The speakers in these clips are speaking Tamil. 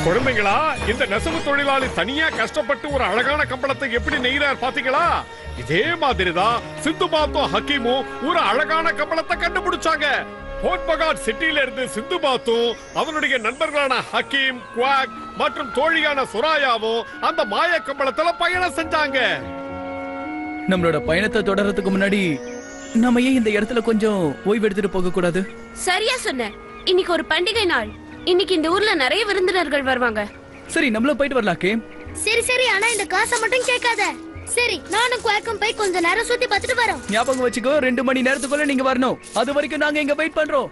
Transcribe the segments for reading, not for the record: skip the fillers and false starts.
குழந்தைங்களா, இந்த நெசவு தொழிலாளி தனியா கஷ்டப்பட்டு ஒரு அழகான கம்பளத்தை எப்படி நெய்கிறார் பாத்தீங்களா? இதே மாதிரிதான் சிந்து பாத்தும் ஹக்கீமும் ஒரு அழகான கம்பளத்தை கண்டுபிடிச்சாங்க. போர்ட்பகாட் சிட்டியில இருந்து சிந்து பாத்தும் அவனுடைய நண்பர்களான ஹக்கீம், குவாக் மற்றும் தோழியான சுராயாவும் அந்த மாய கம்பளத்துல பயணம் செஞ்சாங்க. நம்மளோட பயணத்தை தொடர்றதுக்கு முன்னாடி நம்ம ஏன் இந்த இடத்துல கொஞ்சம் ஓய்வு எடுத்துட்டு போக கூடாது? சரியா சொன்ன. இன்னைக்கு ஒரு பண்டிகை நாள். இன்னைக்கு இந்த ஊர்ல நிறைய விருந்தினர்கள் வருவாங்க. சரி, நம்மளும் போயிட்டு வரலாம் கேம். சரி, ஆனா இந்த காசை மட்டும் கேட்காத. சரி, நானும் குவாக்கும் போய் கொஞ்ச நேரம் சுத்தி பார்த்துட்டு வரோம். ஞாபகம் வச்சுக்கோ, 2 மணி நேரத்துக்குள்ள நீங்க வரணும். அது வரைக்கும் நாங்க இங்க வெயிட் பண்றோம்.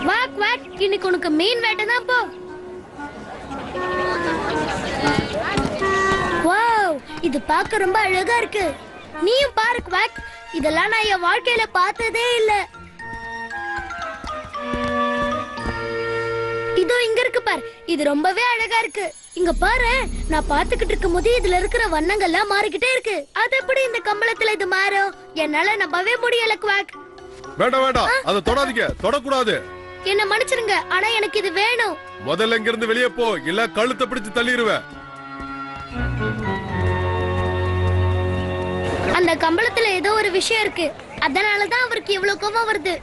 குவாக், இன்னைக்கு உனக்கு மீன் வேட்டை தான் போ. வாவ், இது பார்க்க ரொம்ப அழகா இருக்கு. நீயும் பாரு குவாக், இதெல்லாம் நான் என் வாழ்க்கையில பார்த்ததே இல்ல. இதோ இங்க இருக்கு பாரு, இது ரொம்பவே அழகா இருக்கு. இங்க பாரு, நான் பாத்துக்கிட்டு இருக்கும் போது இதுல இருக்கிற வண்ணங்கள்லாம் மாறிக்கிட்டே இருக்கு. அது எப்படி இந்த கம்பளத்துல இது மாறும்? என்னால நம்பவே முடியல குவாக். வேண்டாம், அதை தொடாதீங்க, தொடக்கூடாது. என்ன மன்னிச்சிருங்க, ஆனா எனக்கு இது வேணும். முதல்ல இங்க இருந்து வெளியே போ, இல்ல கழுத்தை பிடிச்சு தள்ளிடுவேன். அந்த கம்பளத்துல ஏதோ ஒரு விஷயம் இருக்கு. அதனாலதான் அவருக்கு இவ்வளவு கோபம் வருது.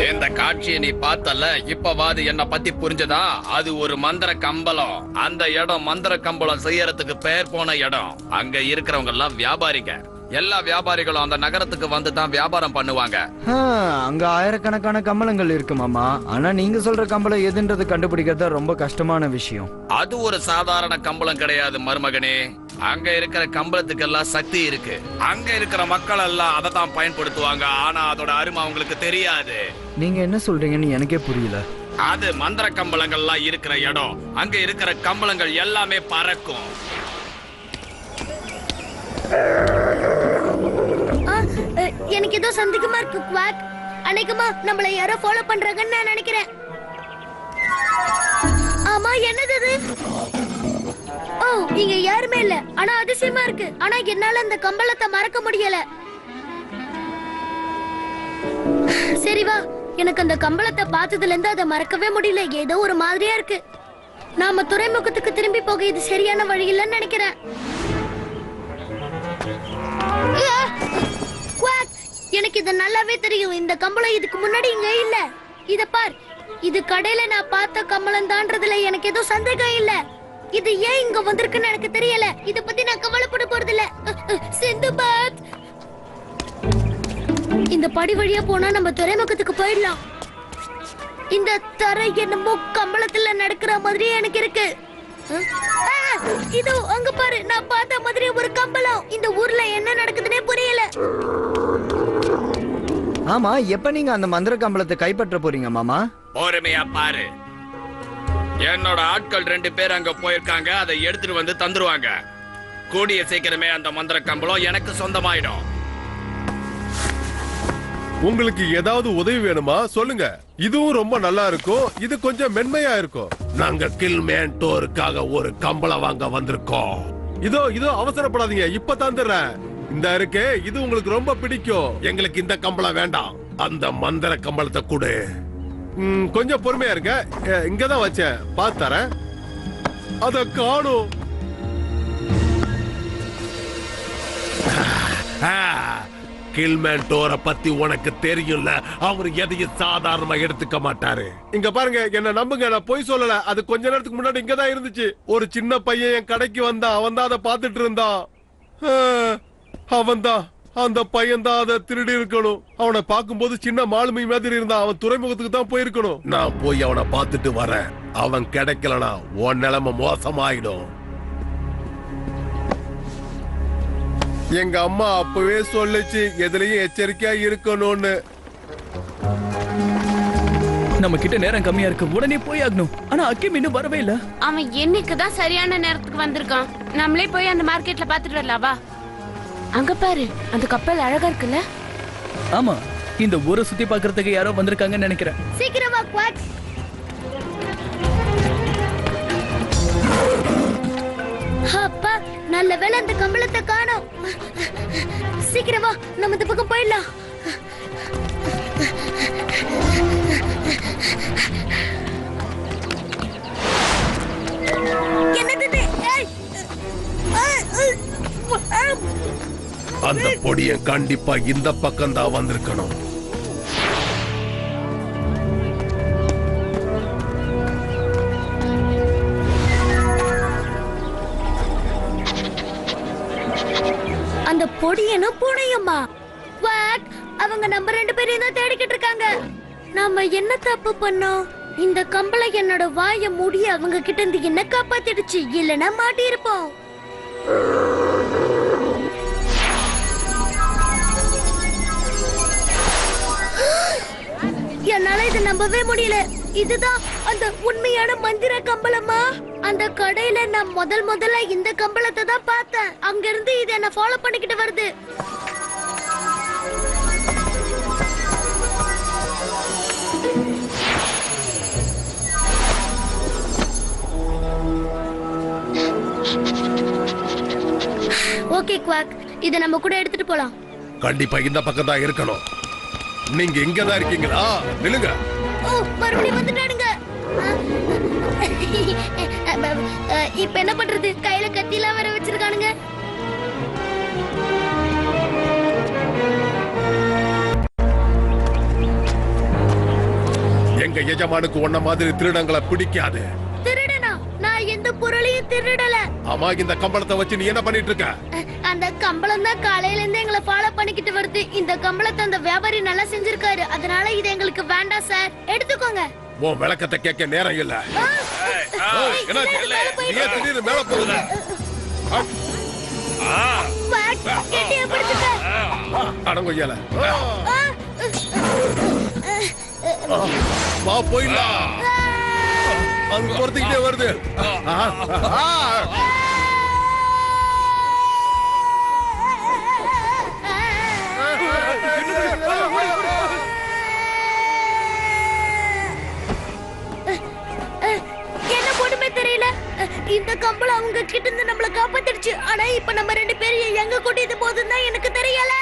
இந்த காட்சியை நீ பார்த்தல, இப்பவாது என்ன பத்தி புரிஞ்சதா? அது ஒரு மந்திர கம்பளம். அந்த இடம் மந்திர கம்பளம் செய்யறதுக்கு பெயர் போன இடம். அங்க இருக்கிறவங்க எல்லாம் வியாபாரிங்க. எல்லா வியாபாரிகளும் அந்த நகரத்துக்கு வந்து தான் வியாபாரம் பண்ணுவாங்க. அங்க ஆயிரக்கணக்கான கம்பளங்கள் இருக்கு மாமா. ஆனா நீங்க சொல்ற கம்பளம் எதுன்றது கண்டுபிடிக்கிறது ரொம்ப கஷ்டமான விஷயம். அது ஒரு சாதாரண கம்பளம் கிடையாது மருமகனே. அங்க இருக்கிற கம்பளத்துக்கு எல்லாம் சக்தி இருக்கு. அங்க இருக்கிற மக்கள் எல்லாம் அதை தான் பயன்படுத்துவாங்க. ஆனா அதோட அருமை அவங்களுக்கு தெரியாது. நீங்க என்ன சொல்றீங்கன்னு எனக்கே புரியல. அது மந்திர கம்பளங்கள்லாம் இருக்கிற இடம். அங்க இருக்கிற கம்பளங்கள் எல்லாமே பறக்கும். எனக்கு ஏதோ சந்தேகமா இருக்கு குவாக். அநேகமா நம்மள யாரோ ஃபாலோ பண்றாங்கன்னு நான் நினைக்கிறேன். ஆமா, என்னது இது? ஓ, இங்க யாருமே இல்ல. ஆனா அதிசயமா இருக்கு. ஆனா என்னால அந்த கம்பளத்தை மறக்க முடியல. சரி வா, எனக்கு அந்த கம்பளத்தை பார்த்ததுல இருந்து அதை மறக்கவே முடியல. ஏதோ ஒரு மாதிரியா இருக்கு. நாம துறைமுகத்துக்கு திரும்பி போக இது சரியான வழி இல்லைன்னு நினைக்கிறேன். எனக்கு இது நல்லாவே தெரியும். இந்த கம்பளம் இதுக்கு முன்னாடி இங்க இல்ல. இத பார், இது கடையில நான் பார்த்த கம்பளம் தான்றதுல எனக்கு ஏதோ சந்தேகம் இல்ல. இது ஏன் இங்க வந்திருக்குன்னு எனக்கு தெரியல. இத பத்தி நான் கவலைப்பட போறது இல்ல. சிந்துபாத், இந்த படி வழியா போனா நம்ம துறைமுகத்துக்கு போயிடலாம். இந்த தரை என்னமோ கம்பளத்துல நடக்கிற மாதிரி எனக்கு இருக்கு. இதோ அங்க பாரு, நான் பார்த்த மாதிரி ஒரு கம்பளம். இந்த ஊர்ல என்ன நடக்குதுன்னே புரியல. ஆமா, எப்ப நீங்க அந்த மந்திர கம்பளத்தை கைப்பற்ற போறீங்க மாமா? பொறுமையா பாரு. என்னோட ஆட்கள் 2 பேர் அங்க போயிருக்காங்க. அதை எடுத்துட்டு வந்து தந்துருவாங்க. கூடிய சீக்கிரமே அந்த மந்திர கம்பளம் எனக்கு சொந்தமாயிடும். உங்களுக்கு ஏதாவது உதவி வேணுமா சொல்லுங்க. இதுவும் ரொம்ப நல்லா இருக்கும். இது கொஞ்சம் மென்மையா இருக்கும். நாங்க கில்மேன்டோருக்காக ஒரு கம்பளம் வாங்க வந்திருக்கோம். இதோ அவசரப்படாதீங்க, இப்ப தந்துடுறேன். இந்த இருக்கு, இது உங்களுக்கு ரொம்ப பிடிக்கும். எங்களுக்கு இந்த கம்பளம் வேண்டாம், அந்த மந்திர கம்பளத்தை கொடு. கொஞ்சம் பொறுமையா இருங்க. இங்கதான் வச்சேன், பார்த்து தரேன். அத காணும். கில்மேன்டோர பத்தி உனக்கு தெரியும்ல, அவர் எதையும் சாதாரணமா எடுத்துக்க மாட்டாரு. இங்க பாருங்க, என்ன நம்புங்க, நான் போய் சொல்லல. அது கொஞ்ச நேரத்துக்கு முன்னாடி இங்கதான் இருந்துச்சு. ஒரு சின்ன பையன் என் கடைக்கு வந்தான். அவன் தான் அதை பார்த்துட்டு இருந்தான். அவன் தான், அந்த பையன் தான் அதை திருடி இருக்கணும். அவனை பார்க்கும்போது சின்ன மாலுமி மாதிரி இருந்தான். அவன் துறைமுகத்துக்கு தான் போயிருக்கணும். நான் போய் அவனை பார்த்துட்டு வரேன். அவன் கிடைக்கலனா உன் நிலைமை மோசமாயிடும். எங்க அம்மா அப்பவே சொல்லுச்சு, எதுலயும் எச்சரிக்கையா இருக்கணும்னு. நம்ம கிட்ட நேரம் கம்மியா இருக்கு, உடனே போய் ஆகணும். ஆனா அக்கீம் இன்னும் வரவே இல்ல. அவன் என்னைக்குதான் சரியான நேரத்துக்கு வந்திருக்கான். நம்மளே போய் அந்த மார்க்கெட்ல பாத்துட்டு வரலாம் வா. அங்க பாரு, அந்த கப்பல் அழகா இருக்குல்ல? ஆமா, இந்த ஊரை சுத்தி பாக்குறதுக்கு யாரோ வந்திருக்காங்கன்னு நினைக்கிறேன். சீக்கிரம் வா குவாக். அப்பா, நல்ல வேளை அந்த கம்பளத்தை காணோம். சீக்கிரம் வா, நம்ம இந்த பக்கம் போயிடலாம். என்னது இது? ஏய்! அந்த பொடியன் கண்டிப்பா இந்த பக்கம் தான் வந்திருக்கணும். அந்த பொடியனும் பூனையுமா? வாட், அவங்க நம்ம 2 பேரையும் தான் தேடிக்கிட்டு இருக்காங்க. நாம என்ன தப்பு பண்ணோம்? இந்த கம்பளை என்னோட வாயை மூடி அவங்க கிட்ட இருந்து என்ன காப்பாத்திடுச்சு. இல்லனா மாட்டி இருப்போம். என்னால இதை நம்பவே முடியல. இதுதான் அந்த உண்மையான மந்திர கம்பளமா? அந்த கடையில நான் முதல்ல இந்த கம்பளத்தை தான் பார்த்தேன். அங்க இருந்து இது என்ன ஃபாலோ பண்ணிக்கிட்டு வருது. ஓகே குவாக், இத நம்ம கூட எடுத்துட்டு போலாம். கண்டிப்பா இந்த பக்கம் தான் இருக்கணும். நீங்க இங்க தான் இருக்கீங்களா? நில்லுங்க. ஓ, மறுபடியும் வந்துட்டானுங்க. இப்ப என்ன பண்றது? கையில கத்திலாம் வர வச்சிருக்கானுங்க. எங்க எஜமானுக்கு உன்ன மாதிரி திருடங்களை பிடிக்காது. திருடனா? நான் எந்த பொருளையும் திருடல. ஆமா, இந்த கம்பளத்தை வச்சு நீ என்ன பண்ணிட்டு இருக்க? அந்த கம்பளம் தான் காலையில இருந்து எங்களை ஃபாலோ பண்ணிக்கிட்டு வருது. இந்த கம்பளத்தை அந்த வியாபாரி நல்லா செஞ்சிருக்காரு. அதனால இது எங்களுக்கு வேண்டாம் சார். எடுத்துக்கோங்க. உன் விளக்கத்தை கேட்க நேரம் இல்ல. என்ன திடீர்னு மேல போகுது? அடங்கொய்யால வா, போயிடலாம். அது பொறுத்துக்கிட்டே வருது. என்ன போடுமே தெரியல. இந்த கம்பளம் அவங்க கிட்ட இருந்து நம்மள காப்பாத்திடுச்சு. ஆனா இப்ப நம்ம 2 பேரையும் எங்க கூட்டிட்டு போகுதுன்னு தான் எனக்கு தெரியல.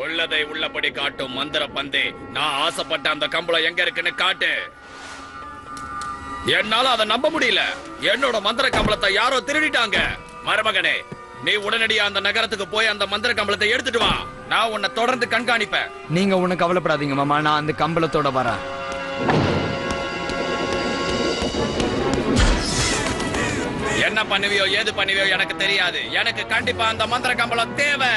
உள்ளதை உள்ளபடி காட்டும் மந்திர பந்தே. நான் ஆசைப்பட்ட அந்த கம்பளம் எங்க இருக்குன்னு காட்டு. என்னால அதை நம்ப முடியல. என்னோட மந்திர கம்பளத்தை யாரோ திருடிட்டாங்க. மருமகனே, நீ உடனடியா அந்த நகரத்துக்கு போய் அந்த மந்திர கம்பளத்தை எடுத்துட்டு வா. நான் உன்னை தொடர்ந்து கண்காணிப்பேன். நீங்க ஒண்ணு கவலைப்படாதீங்க மாமா, நான் அந்த கம்பளத்தோட வரேன். என்ன பண்ணுவியோ ஏது பண்ணுவியோ எனக்கு தெரியாது. எனக்கு கண்டிப்பா அந்த மந்திர கம்பளம் தேவை.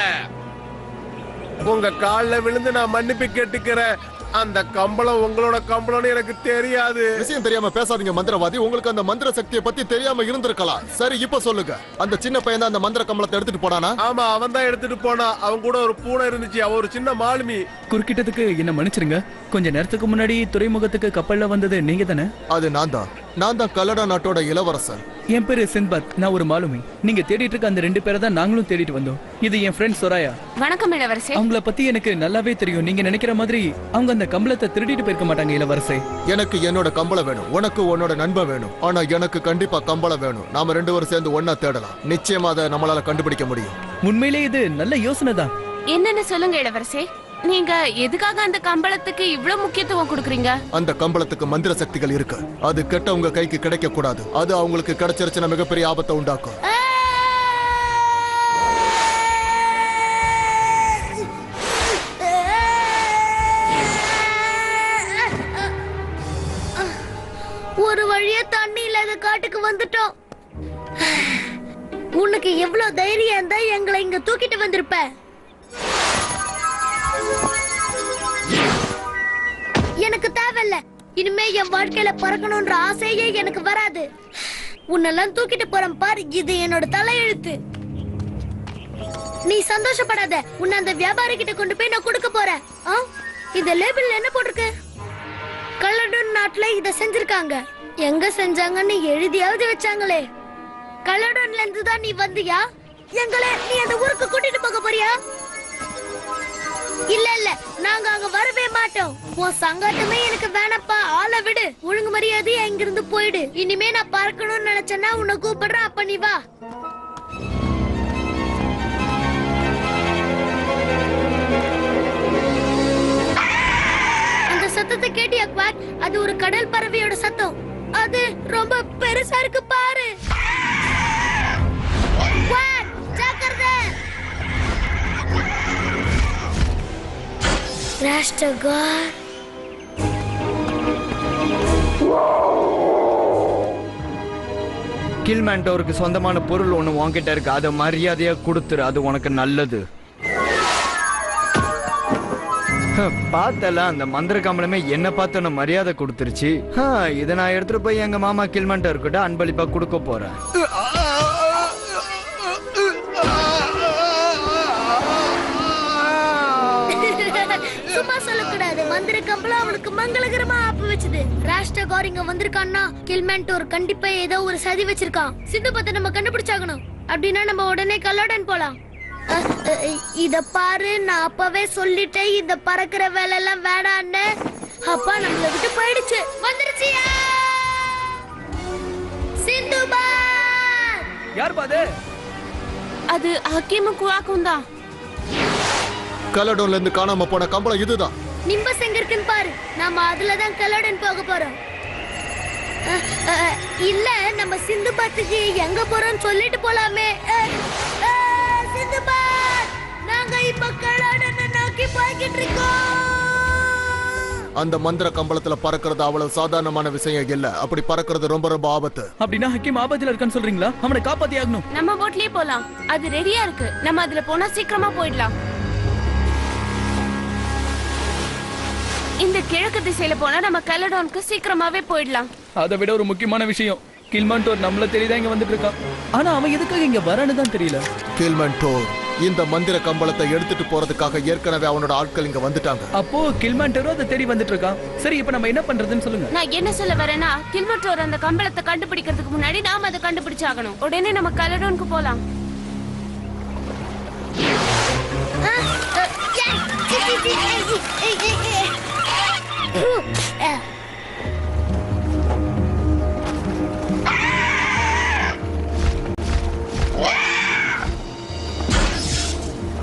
உங்க கால்ல விழுந்து நான் மன்னிப்பு கேட்டுக்கிறேன். அந்த கம்பளம் உங்களோட கம்பளம்னு எனக்கு தெரியாது. விஷயம் தெரியாம பேசாதீங்க மந்திரவாதி. உங்களுக்கு அந்த மந்திர சக்தியை பத்தி தெரியாம இருந்திருக்கலாம். சரி, இப்ப சொல்லுங்க, அந்த சின்ன பையன் தான் அந்த மந்திர கம்பளத்தை எடுத்துட்டு போனானா? ஆமா, அவன் தான் எடுத்துட்டு போனா. அவன் கூட ஒரு பூனை இருந்துச்சு. அவ ஒரு சின்ன மாலுமி. குறுக்கிட்டதுக்கு என்ன மன்னிச்சிருங்க. கொஞ்ச நேரத்துக்கு முன்னாடி துறைமுகத்துக்கு கப்பல்ல வந்தது நீங்க தானே? அது நான் தான் கல்லடா நாட்டோட இளவரசன். என் பேரு சின்பாத், நான் ஒரு மாலுமி. நீங்க தேடிட்டு இருக்க அந்த 2 பேரை தான் நாங்களும் தேடிட்டு வந்தோம். இது என் ஃப்ரெண்ட் சொராயா. வணக்கம் இளவரசே. அவங்கள பத்தி எனக்கு நல்லாவே தெரியும். நீங்க நினைக்கிற மாதிரி அவங்க அந்த கம்பளத்தை திருடிட்டு போயிருக்க மாட்டாங்க இளவரசே. எனக்கு என்னோட கம்பளம் வேணும், உனக்கு உன்னோட நண்பன் வேணும். ஆனா எனக்கு கண்டிப்பா கம்பளம் வேணும். நாம 2 பேரும் சேர்ந்து ஒன்னா தேடலாம். நிச்சயமா அதை நம்மளால கண்டுபிடிக்க முடியும். உண்மையிலே இது நல்ல யோசனை தான். என்னன்னு சொல்லுங்க இளவரசே. நீங்க எதுக்காக அந்த கம்பளத்துக்கு இவ்வளவு முக்கியத்துவம் கொடுக்கறீங்க? அந்த கம்பளத்துக்கு மந்திர சக்திகள் இருக்கு. அது கெட்டவங்க கைக்கு கிடைக்க கூடாது. அது அவங்களுக்கு கிடைச்சிருச்சுன்னா மிகப்பெரிய ஆபத்தை உண்டாக்கும். ஒரு வழியா தண்ணி இல்லாத காட்டுக்கு வந்துட்டோம். உனக்கு எவ்வளவு தைரியம் இருந்தா எங்களை இங்க தூக்கிட்டு வந்திருப்ப? எனக்கு தேவையில்ல. இனிமே என் வாழ்க்கையில பறக்கணும்ன்ற ஆசையே எனக்கு வராது. உன்னெல்லாம் தூக்கிட்டு போறேன் பாரு. இது என்னோட தலையெழுத்து. நீ சந்தோஷப்படாத. உன்னை அந்த வியாபாரி கிட்ட கொண்டு போய் நான் கொடுக்க போறேன். இந்த லேபிள்ல என்ன போட்டிருக்கு? கல்லடன் நாட்டுல இத செஞ்சிருக்காங்க. எங்க செஞ்சாங்கன்னு எழுதியாவது வச்சாங்களே. கல்லடன்ல இருந்து தான் நீ வந்தியா? எங்களை நீ அந்த ஊருக்கு கூட்டிட்டு போக போறியா? இல்ல இல்ல, நாங்க அங்க வரவே மாட்டோம். உன் சங்காட்டமே எனக்கு வேணப்பா. ஆளை விடு. ஒழுங்கு மரியாதையா இங்கிருந்து போயிடு. இனிமே நான் பார்க்கணும்னு நினைச்சேன்னா உன்னை கூப்பிடுறேன். அப்ப நீ வா. அது ஒரு கடல் பறவையோட சத்தம். அது ரொம்ப பெருசா இருக்கு பாரு. வாட், ஜாக்கிரதை. ராஷ்டகார். கில்மேண்டோருக்கு சொந்தமான பொருள் ஒண்ணு உன்கிட்ட இருக்கு, அதை மரியாதையா கொடுத்துரு, அது உனக்கு நல்லது. பார்த்தல அந்த மந்திர கம்பளமே என்ன பார்த்து நான் மரியாதை கொடுத்துருச்சு. இதை நான் எடுத்துட்டு போய் எங்க மாமா கில்மேண்டோ கிட்ட அன்பளிப்பா கொடுக்க போறேன். சும்மா சொல்லக்கூடாது. மந்திர கம்பளம் அவனுக்கு மங்களகரமா ஆப்பு வச்சது. ராஷ்டகார் இங்க வந்திருக்கான்னா கில்மேண்டோர் கண்டிப்பா ஏதோ ஒரு சதி வச்சிருக்கான். சிந்துபாத்தை நம்ம கண்டுபிடிச்சாகணும். அப்படின்னா நம்ம உடனே கல்லோடன் போலாம். இத பாரு, நான் அப்பவே சொல்லிட்டேன் இந்த பறக்கிற வேலை எல்லாம் வேடான்னு. அப்பா நம்மள விட்டு போயிடுச்சு. வந்துருச்சியா சிந்துபாத்? யார் பாது? அது ஹக்கீமும் குவாக்கும் தான். கலடோன்ல இருந்து காணாம போன கம்பளம் இதுதான். நிம்பஸ் எங்க இருக்குன்னு பாரு. நாம அதுலதான் கல்லோடன் போக போறோம். இல்ல, நம்ம சிந்துபாத்துக்கு எங்க போறோம்னு சொல்லிட்டு போலாமே. சிந்துபாத், நாங்க இப்ப கல்லோடனை நோக்கி போய்கிட்டு இருக்கோம். அந்த மந்திர கம்பளத்துல பறக்கிறது அவ்வளவு சாதாரணமான விஷயம் இல்ல. அப்படி பறக்கிறது ரொம்ப ரொம்ப ஆபத்து. அப்படின்னா ஹக்கீம் ஆபத்துல இருக்கான்னு சொல்றீங்களா? அவனை காப்பாத்தி ஆகணும். நம்ம போட்லயே போலாம். அது ரெடியா இருக்கு. நம்ம அதுல போனா சீக்கிரமா போயிடலாம். இந்த கிழக்கு திசையில போனா நம்ம கலடோனுக்கு சீக்கிரமாவே போயிடலாம். அதை விட ஒரு முக்கியமான விஷயம், கில்மேண்டோர் நம்மள தெரியுதா இங்க வந்துட்டு இருக்கான். ஆனா அவன் எதுக்காக இங்க வரான்னு தான் தெரியல. கில்மேண்டோர் இந்த மந்திர கம்பளத்தை எடுத்துட்டு போறதுக்காக ஏற்கனவே அவனோட ஆட்கள் இங்க வந்துட்டாங்க. அப்போ கில்மேண்டோரும் அதை தேடி வந்துட்டு இருக்கான். சரி, இப்ப நம்ம என்ன பண்றதுன்னு சொல்லுங்க. நான் என்ன சொல்ல வரேன்னா, கில்மேண்டோர் அந்த கம்பளத்தை கண்டுபிடிக்கிறதுக்கு முன்னாடி நாம அதை கண்டுபிடிச்சாகணும். உடனே நம்ம கலடோனுக்கு போலாம்.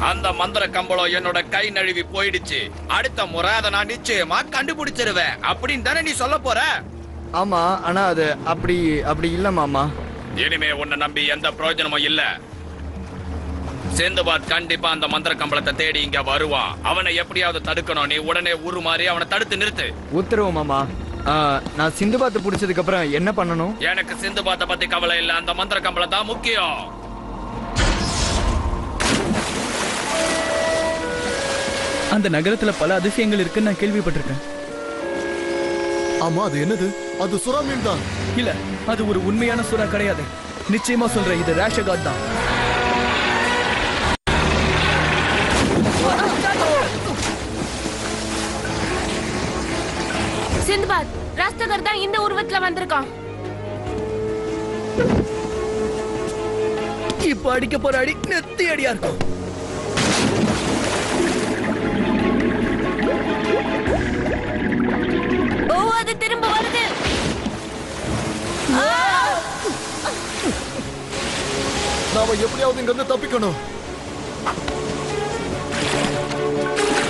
அந்த மந்திர கம்பளம் என்னோட கை நழுவி போயிடுச்சு. அடுத்த முறை அதை நான் நிச்சயமா கண்டுபிடிச்சிருவேன் அப்படின்னு தானே நீ சொல்ல போற? ஆமா, ஆனா அது அப்படி இல்ல மாமா. இனிமே உன்னை நம்பி எந்த பிரயோஜனமும் இல்ல. சிந்துபாத் கண்டிப்பா அந்த மந்திர கம்பளத்தை தேடி இங்க வருவான். அவனை எப்படியாவது தடுக்கணும். நீ உடனே உருமாறி அவனை தடுத்து நிறுத்து. உத்தரவு மாமா. நான் சிந்துபாத்தை பிடிச்சதுக்கு அப்புறம் என்ன பண்ணணும்? எனக்கு சிந்துபாத்தை பத்தி கவலை இல்ல. அந்த மந்திர கம்பளம் தான் முக்கியம். அந்த நகரத்துல பல அதிசயங்கள் இருக்குன்னு நான் கேள்விப்பட்டிருக்கேன். ஆமா, அது என்னது? அது சுறா மீன் தான். இல்ல, அது ஒரு உண்மையான சுறா கிடையாது. நிச்சயமா சொல்றேன், இது ராஷகாத் தான். சிந்துபாத், ராஷ்டகர் தான் இந்த உருவத்துல வந்திருக்கான். இப்ப அடிக்க போற அடி நெத்தி அடியா இருக்கும். ஓ, அது திரும்ப வருது. நாம எப்படியாவது இங்க இருந்து தப்பிக்கணும்.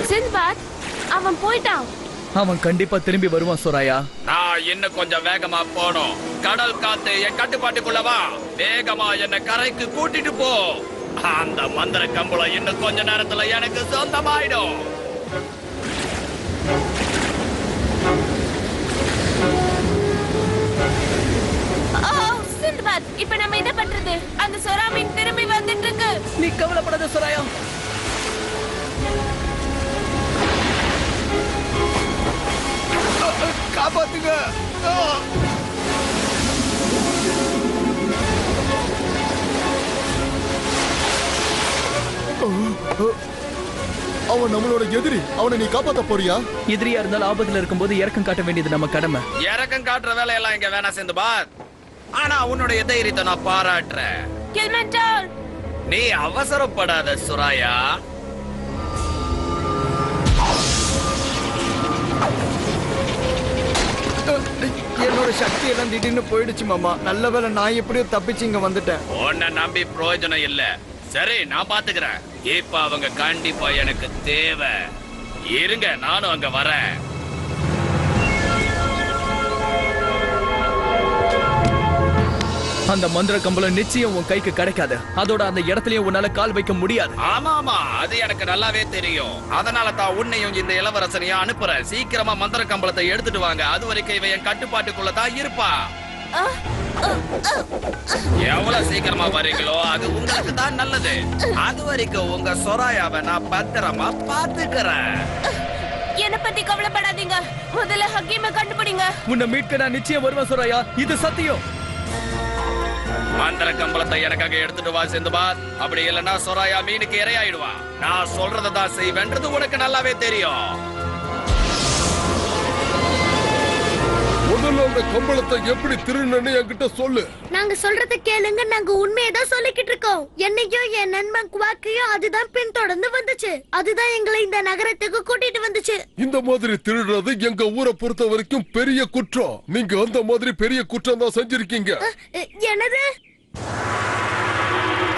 சிந்துபாத், அவன் போயிட்டான். அவன் கண்டிப்பா திரும்பி வருவான் சோராயா. நான் இன்னும் கொஞ்சம் வேகமா போகணும். கடல் காத்து என் கட்டுப்பாட்டுக்குள்ளவா. வேகமா என்ன கரைக்கு கூட்டிட்டு போ. அந்த மந்திர கம்பளம் இன்னும் கொஞ்ச நேரத்துல எனக்கு சொந்தமாயிடும். சிந்துபாத், இப்ப நம்ம என்ன பண்றது? அந்த சுறா மீன் திரும்பி வந்துட்டு இருக்கு. நீ கவலைப்படாத சோராயா. காப்பாத்துங்க. அவன் நம்மளோட எதிரி. அவனை நீ காப்பாத்த போறியா? எதிரியா இருந்தாலும் ஆபத்துல இருக்கும்போது இறக்கம் காட்ட வேண்டியது நம்ம கடமை. இறக்கம் காட்டுற வேலையெல்லாம் இங்க வேணாம் சிந்துபாத். ஆனா உன்னுடைய தைரியத்தை நான் பாராட்டுறேன். கில்மேண்டோர், நீ அவசரப்படாத சுராயா. என்னோட சக்தி எல்லாம் திடீர்னு போயிடுச்சு மாமா. நல்ல வேளை நான் எப்படியோ தப்பிச்சு இங்க வந்துட்டேன். உன்னை நம்பி பிரயோஜனம் இல்ல. சரி, நான் பாத்துக்கிறேன். இப்ப அவங்க கண்டிப்பா எனக்கு தேவை. இருங்க, நானும் அங்க வரேன். அந்த மந்திர கம்பளம் நிச்சயம் உன் கைக்கு கிடைக்காது. அதோட அந்த இடத்துலயும் உன்னால கால் வைக்க முடியாது. ஆமா அது எனக்கு நல்லாவே தெரியும். அதனால தான் உன்னையும் இந்த இளவரசனையும் அனுப்புறேன். சீக்கிரமா மந்திர கம்பளத்தை எடுத்துட்டு வாங்க. அது வரைக்கும் இவன் என் கட்டுப்பாட்டுக்குள்ள தான் இருப்பா. எவ்வளவு சீக்கிரமா வரீங்களோ அது உங்களுக்கு தான் நல்லது. அது வரைக்கும் உங்க சொராயாவை நான் பத்திரமா பாத்துக்கிறேன். என்ன பத்தி கவலைப்படாதீங்க. முதல்ல ஹக்கீமை கண்டுபிடிங்க. உன்னை மீட்க நான் நிச்சயம் வருவேன் சொராயா. இது சத்தியம். மந்திர கம்பளத்தை எனக்காக எடுத்துட்டு வா சிந்துபாத். அப்படி இல்லைன்னா சொராயா மீனுக்கு இரையாயிடுவா. நான் சொல்றதான் செய்வேன்றது உனக்கு நல்லாவே தெரியும். முதல்ல அந்த கம்பளத்தை எப்படி திருடுன்னு என்கிட்ட சொல்லு. நாங்க சொல்றத கேளுங்க. நாங்க உண்மையதான் சொல்லிக்கிட்டு இருக்கோம். என்னையும் என் நண்பன் குவாக்கையும் அதுதான் பின்தொடர்ந்து வந்துச்சு. அதுதான் எங்களை இந்த நகரத்துக்கு கூட்டிட்டு வந்துச்சு. இந்த மாதிரி திருடுறது எங்க ஊரை பொறுத்த வரைக்கும் பெரிய குற்றம். நீங்க அந்த மாதிரி பெரிய குற்றம் தான் செஞ்சிருக்கீங்க. என்னது?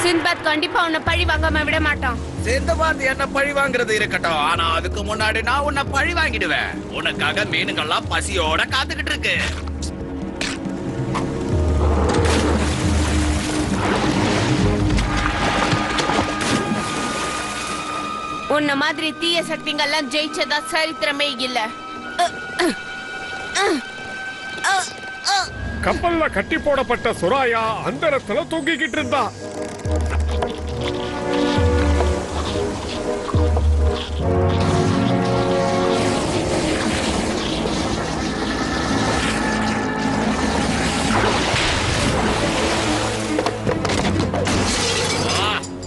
சிந்த்பாத் கண்டிப்பா உன்னை பழி வாங்காம விட மாட்டான். சிந்துபாத் என்ன பழி வாங்குறது இருக்கட்டும். ஆனா அதுக்கு முன்னாடி நான் உன்னை பழி வாங்கிடுவேன். உனக்காக மீனுங்கள்லாம் பசியோட காத்துக்கிட்டு இருக்கு. உன்ன மாதிரி தீய சக்திங்கெல்லாம் ஜெயிச்சதா சரித்திரமே இல்ல. கப்பல்ல கட்டி போடப்பட்ட சுராயா அந்தரத்துல தூங்கிக்கிட்டு இருந்தா.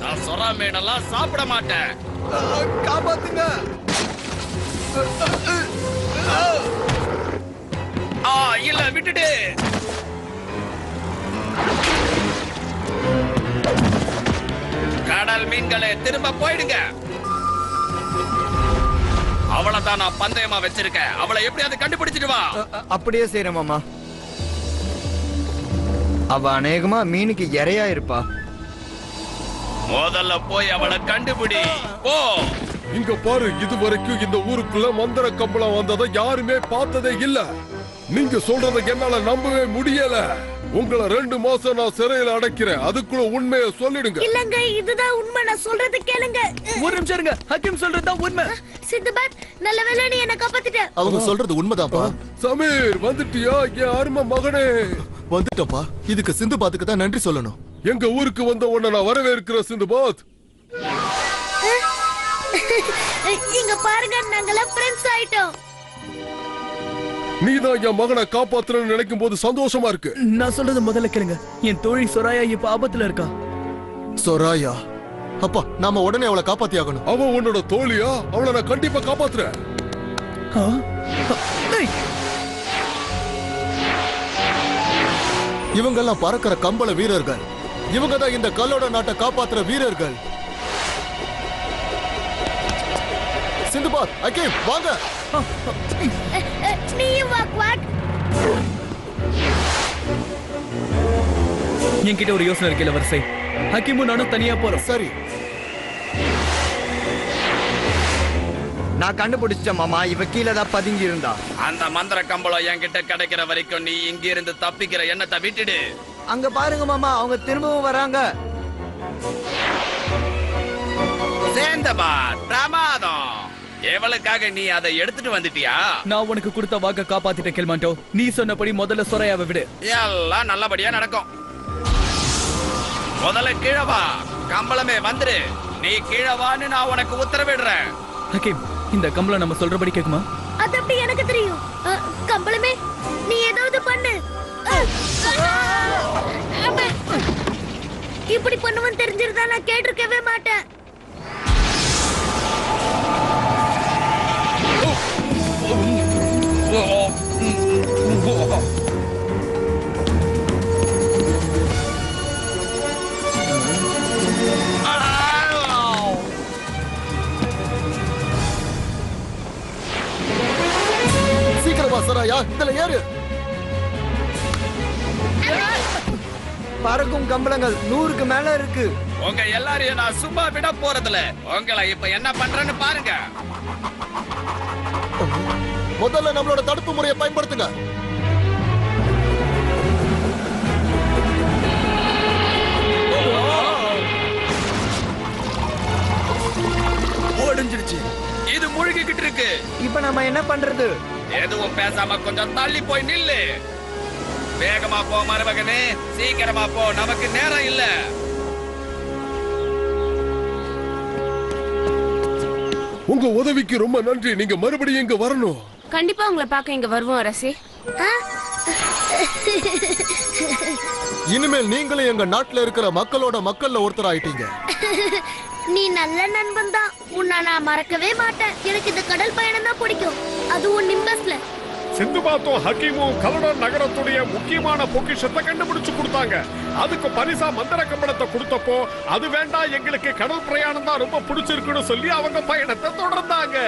நான் சொரா மீனெல்லாம் சாப்பிட மாட்டேன். காப்பாத்துங்க. இல்ல விட்டுட்டு. கடல் மீன்களே திரும்ப போயிடுங்க. அவளைதான் நான் பந்தயமா வச்சிருக்கேன். அவளை எப்படியாவது கண்டுபிடிச்சிட்டு வா. அப்படியே செய்யறேன் மாமா. அவ அநேகமா மீனுக்கு இரையா இருப்பா. முதல்ல போய் அவளை கண்டுபிடி. போ. இங்க பாரு, இது வரைக்கும் இந்த ஊருக்குள்ள மந்திர கம்பளம் வந்ததை யாருமே பார்த்ததே இல்ல. நீங்க சொல்றத என்னால நம்பவே முடியல. உங்களை 2 மாசம் நான் சிறையில அடைக்கிறேன். அதுக்குள்ள உண்மையை சொல்லிடுங்க. இல்லங்க, இதுதான் உண்மை. நான் சொல்றத கேளுங்க. ஒரு நிமிஷம் இருங்க. ஹக்கீம் சொல்றதுதான் உண்மை. சிந்துபாத், நல்ல வேளை நீ என்ன காப்பாத்திட்ட. அவங்க சொல்றது உண்மைதான்ப்பா. சமீர், வந்துட்டியா என் அருமை மகனே? வந்துட்டப்பா. இதுக்கு சிந்துபாத்துக்கு தான் நன்றி சொல்லணும். எங்க ஊருக்கு வந்த உடனே நான் வரவேற்கிறேன் சிந்துபாத். இங்க பாருங்க, நாங்கெல்லாம் ஃப்ரெண்ட்ஸ் ஆயிட்டோம். நீதான் என் மகனை காப்பாத்துறன்னு நினைக்கும் போது சந்தோஷமா இருக்கு. நான் சொல்றது முதல்ல கேளுங்க. என் தோழி சொராயா இப்ப ஆபத்துல இருக்கா. சொராயா? அப்பா, நாம உடனே அவளை காப்பாத்தி ஆகணும். அவ உன்னோட தோழியா? அவளை நான் கண்டிப்பா காப்பாத்துறேன். இவங்கெல்லாம் பறக்கிற கம்பள வீரர்கள். இவங்க தான் இந்த கல்லோட நாட்டை காப்பாத்துற வீரர்கள். சிந்துபாத், ஹக்கீம், வாங்க. நீயும் வா குவாக். என்கிட்ட ஒரு யோசனை இருக்கு இளவரசே. ஹக்கீமும் நானும் தனியா போறோம். சரி. நான் கண்டுபிடிச்சேன் மாமா. இவ கீழே தான் பதுங்கி இருந்தா. அந்த மந்திர கம்பளம் என்கிட்ட கிடைக்கிற வரைக்கும் நீ இங்க இருந்து தப்பிக்கிற எண்ணத்தை விட்டுடு. அங்க பாருங்க மாமா, அவங்க திரும்பவும் வராங்க. சேந்தபாத், பிரமாதம். எவளுக்காக நீ அதை எடுத்துட்டு வந்துட்டியா? நான் உனக்கு கொடுத்த வாக்க காப்பாத்திட்ட கெல்மாண்டோ. நீ சொன்னபடி முதல்ல சொரையாவை விடு. எல்லாம் நல்லபடியா நடக்கும். முதல்ல கீழே வா. கம்பளமே வந்துரு. நீ கீழே வான்னு நான் உனக்கு உத்தரவிடுறேன். ஹக்கீம், இந்த கம்பளம் நம்ம சொல்றபடி கேக்குமா? அது அப்படி எனக்கு தெரியும். கம்பளமே, நீ ஏதாவது பண்ணு. இப்படி பண்ணுவன் தெரிஞ்சிருந்தா நான் கேட்டிருக்கவே மாட்டேன். சீக்கிரமா சொராயா, இதுல ஏறு. பறக்கும் கம்பளங்கள் 100க்கு மேல இருக்கு. உங்க எல்லாரையும் நான் சும்மா விட போறதில்ல. உங்களை இப்ப என்ன பண்றேன்னு பாருங்க. முதல்ல நம்மளோட தடுப்பு முறையை பயன்படுத்துங்க. இருக்கு. இப்ப நம்ம என்ன பண்றது? எதுவும் பேசாம கொஞ்சம் தள்ளி போய் நில்லு. வேகமா போ மருமகனே, சீக்கிரமா போ, நமக்கு நேரம் இல்ல. உங்க உதவிக்கு ரொம்ப நன்றி. நீங்க மறுபடியும் இங்க வரணும். கண்டிப்பா உங்களை பார்க்க இங்க வருவோம் அரசே. இனிமேல் நீங்களும் எங்க நாட்டுல இருக்கிற மக்கள்ல ஒருத்தர் ஆயிட்டீங்க. நீ நல்ல நண்பன் தான். உன்னை நான் மறக்கவே மாட்டேன். எனக்கு இந்த கடல் பயணம் தான் பிடிக்கும், அதுவும் நிம்பஸ்ல. சிந்துபாத்தும் ஹக்கீமும் கலடோன் நகரத்துடைய முக்கியமான பொக்கிஷத்தை கண்டுபிடிச்சு கொடுத்தாங்க. அதுக்கு பரிசா மந்திர கம்பளத்தை கொடுத்தப்போ அது வேண்டாம், எங்களுக்கு கடல் பிரயாணம் தான் ரொம்ப பிடிச்சிருக்குன்னு சொல்லி அவங்க பயணத்தை தொடர்ந்தாங்க.